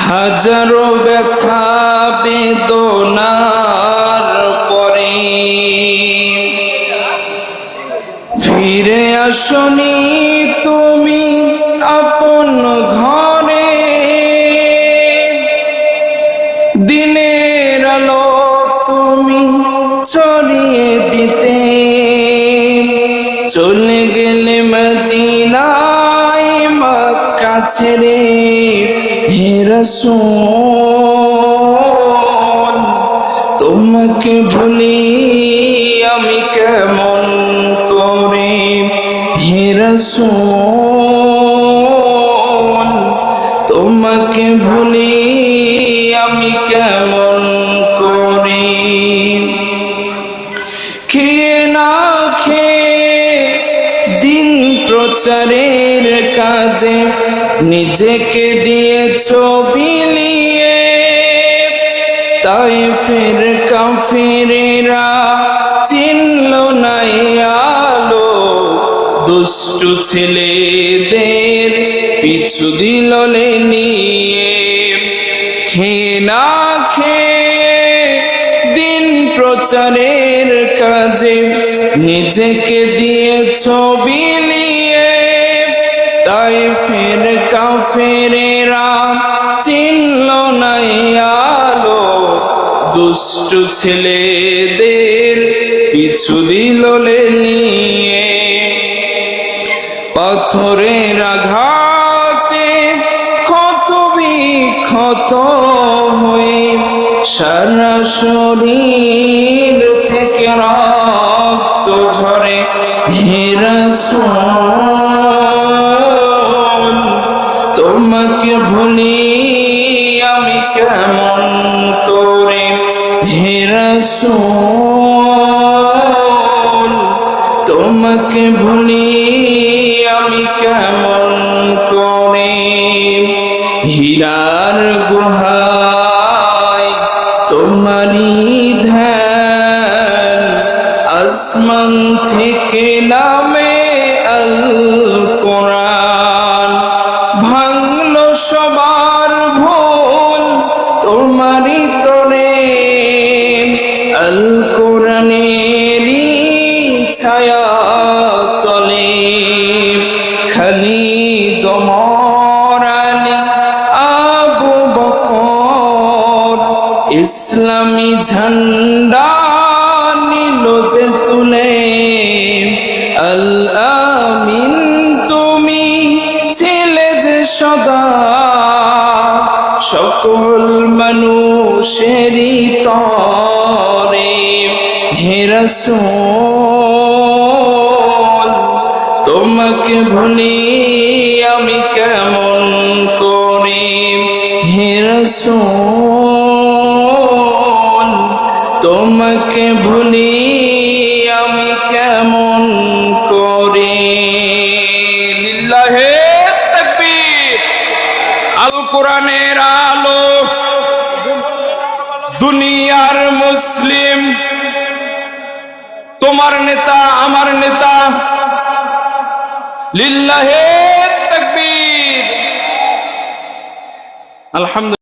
হাজারো ব্যথা বেদনার পরে ফিরে আসনি তুমি আপন ঘরে। দিনের আলো তুমি ছড়িয়ে দিতে চলে গেলে মদিনায় মক্কা ছেড়ে। হে রাসূল তোমাকে ভুলি আমি কেমন করে। হে রাসূল তোমাকে ভুলি আমি কেমন করে। খেয়ে না খেয়ে দিন প্রচারের কাজে নিজেকে দিয়েছ বিলিয়ে। তায়েফের কাফিরেরা চিনল না আলো, দুষ্টু ছেলেদের পিছু দিল নিয়ে। খেয়ে না খেয়ে দিন প্রচারের কাজে নিজেকে দিয়েছ বিলিয়ে। তায়েফের কাফেরেরা চিনল না আলো, দুষ্টু ছেলেদের পিছু দিল নিয়ে। পাথরের আঘাতে ক্ষত বিক্ষত হয়ে সারা শরীর থেকে রক্ত ঝরে। হে রাসূল তোমাকে ভুলি আমি কেমন করে। হে রাসূল তোমাকে ভুলি আমি কেমন করে। হীরার গুহায় তোমারই ধ্যান, আসমান থেকে নামে আল কোরআন। ভাঙলো সবার ভুল তোমারই তরে, আল কোরআনেরই ছায়া তলে। খালিদ ওমর আলী আবু বকর ইসলামী ঝান্ডা নিল যে তুলে। আল আমিন তুমি ছিলে যে সদা সকল মানুষেরই তরে। হে রাসূল তোমাকে ভুলি আমি কেমন করে। হে রাসূল তোমাকে ভুলি আমি কেমন করে। লিল্লাহে তাকবীর। আল কোরআনের আলো দুনিয়ার মুসলিম, তোমার নেতা আমার নেতা। লিল্লাহে তাকবীর। আলহামদুলিল্লাহ।